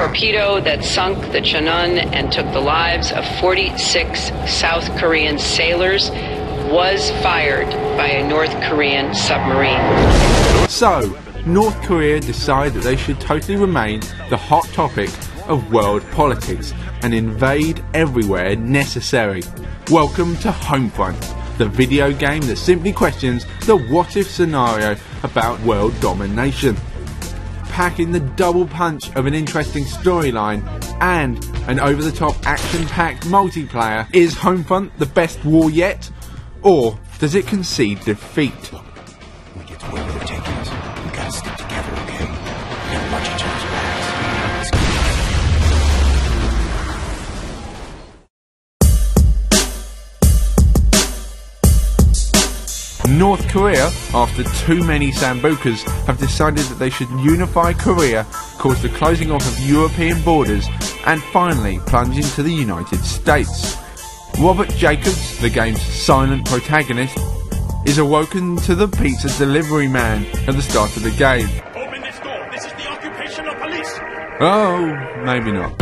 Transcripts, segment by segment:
torpedo that sunk the Cheonan and took the lives of 46 South Korean sailors was fired by a North Korean submarine. So, North Korea decide that they should totally remain the hot topic of world politics and invade everywhere necessary. Welcome to Homefront, the video game that simply questions the what-if scenario about world domination. Packing the double punch of an interesting storyline and an over-the-top action-packed multiplayer, is Homefront the best war yet? Or does it concede defeat? We get to where they're taking us. We gotta stick together, okay? We got a bunch of turns back. North Korea, after too many sambucas, have decided that they should unify Korea, cause the closing off of European borders, and finally plunge into the United States. Robert Jacobs, the game's silent protagonist, is awoken to the pizza delivery man at the start of the game. Open this door. This is the occupation of police. Oh, maybe not.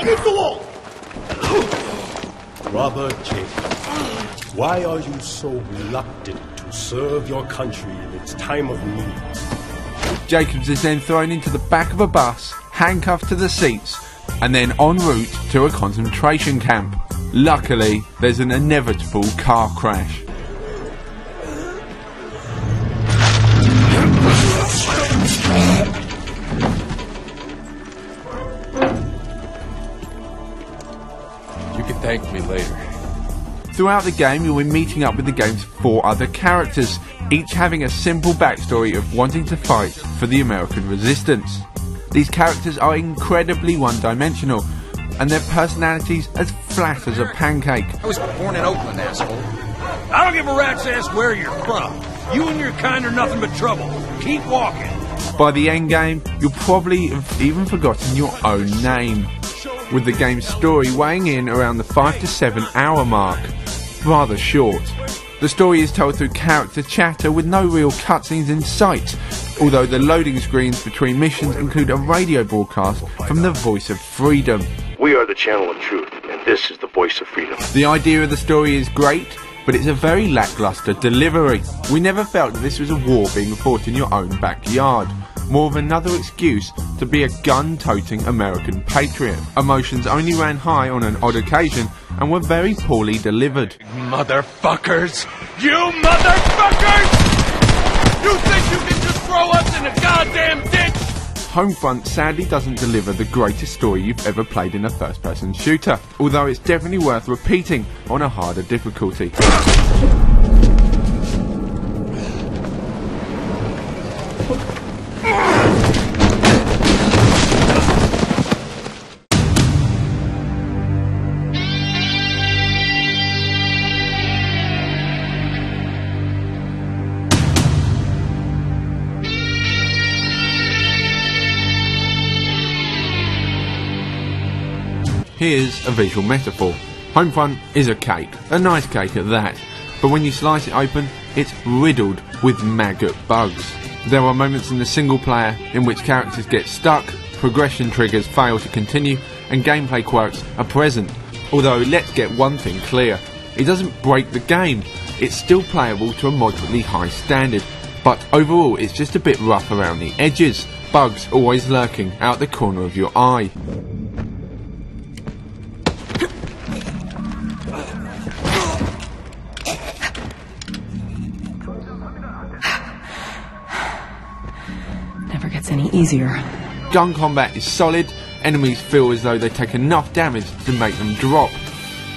Against the wall. Robert Jacobs, why are you so reluctant to serve your country in its time of need? Jacobs is then thrown into the back of a bus, handcuffed to the seats, and then en route to a concentration camp. Luckily, there's an inevitable car crash. You can thank me later. Throughout the game, you'll be meeting up with the game's 4 other characters, each having a simple backstory of wanting to fight for the American resistance. These characters are incredibly one-dimensional, and their personalities as flat as a pancake. I was born in Oakland, asshole. I don't give a rat's ass where you're from. You and your kind are nothing but trouble. Keep walking. By the end game, you'll probably have even forgotten your own name, with the game's story weighing in around the 5 to 7 hour mark. Rather short. The story is told through character chatter with no real cutscenes in sight, although the loading screens between missions include a radio broadcast from the Voice of Freedom. We are the channel of truth, and this is the voice of freedom. The idea of the story is great, but it's a very lackluster delivery. We never felt that this was a war being fought in your own backyard. More of another excuse to be a gun-toting American patriot. Emotions only ran high on an odd occasion and were very poorly delivered. Motherfuckers! You motherfuckers! You think you can just throw us in a goddamn ditch? Homefront sadly doesn't deliver the greatest story you've ever played in a first-person shooter, although it's definitely worth repeating on a harder difficulty. Here's a visual metaphor. Homefront is a cake, a nice cake at that, but when you slice it open, it's riddled with maggot bugs. There are moments in the single player in which characters get stuck, progression triggers fail to continue, and gameplay quirks are present. Although let's get one thing clear, it doesn't break the game, it's still playable to a moderately high standard, but overall it's just a bit rough around the edges, bugs always lurking out the corner of your eye. Never gets any easier. Gun combat is solid, enemies feel as though they take enough damage to make them drop.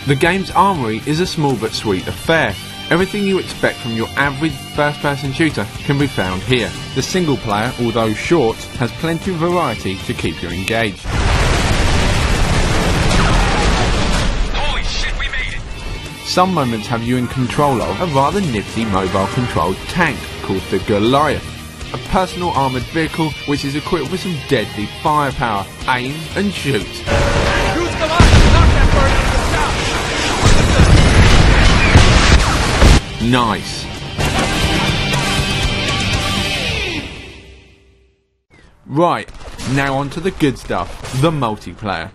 The game's armoury is a small but sweet affair. Everything you expect from your average first-person shooter can be found here. The single player, although short, has plenty of variety to keep you engaged. Holy shit, we made it! Some moments have you in control of a rather nifty mobile-controlled tank called the Goliath. A personal armoured vehicle which is equipped with some deadly firepower. Aim and shoot. Use Goliath to knock that bird out of the sky! Nice. Right, Now on to the good stuff, the multiplayer.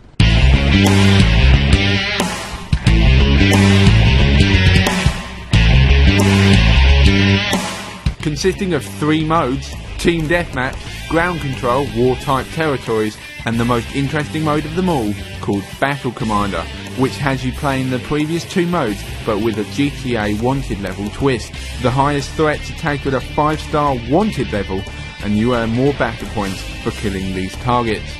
Consisting of 3 modes, Team Deathmatch, Ground Control, War-type territories, and the most interesting mode of them all, called Battle Commander, which has you playing the previous 2 modes, but with a GTA Wanted level twist. The highest threats are tackled at 5-star Wanted level, and you earn more battle points for killing these targets.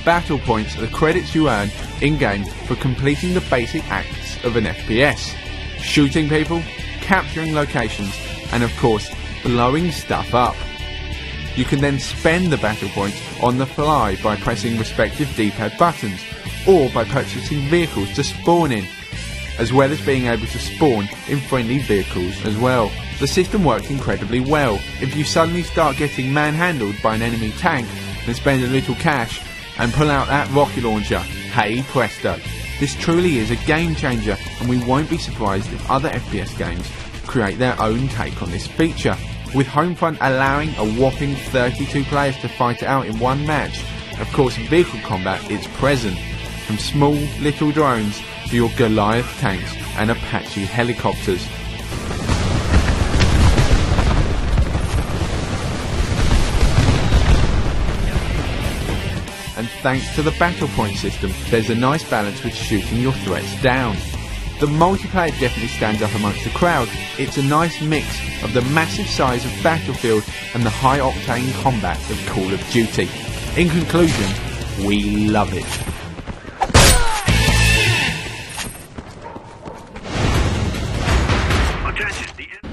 Battle points are the credits you earn in-game for completing the basic acts of an FPS. Shooting people, capturing locations, and of course, blowing stuff up. You can then spend the battle points on the fly by pressing respective D-pad buttons, or by purchasing vehicles to spawn in, as well as being able to spawn in friendly vehicles as well. The system works incredibly well. If you suddenly start getting manhandled by an enemy tank, then spend a little cash and pull out that rocket launcher, hey presto. This truly is a game changer, and we won't be surprised if other FPS games create their own take on this feature. With Homefront allowing a whopping 32 players to fight it out in one match, of course vehicle combat is present, from small little drones to your Goliath tanks and Apache helicopters. And thanks to the battle point system, there's a nice balance with shooting your threats down. The multiplayer definitely stands up amongst the crowd. It's a nice mix of the massive size of Battlefield and the high octane combat of Call of Duty. In conclusion, we love it.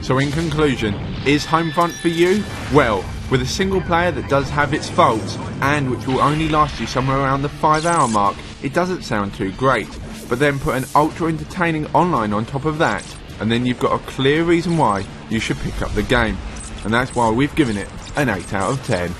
So in conclusion, is Homefront for you? Well, with a single player that does have its faults, and which will only last you somewhere around the 5-hour mark, it doesn't sound too great. But then put an ultra entertaining online on top of that, and then you've got a clear reason why you should pick up the game. And that's why we've given it an 8 out of 10.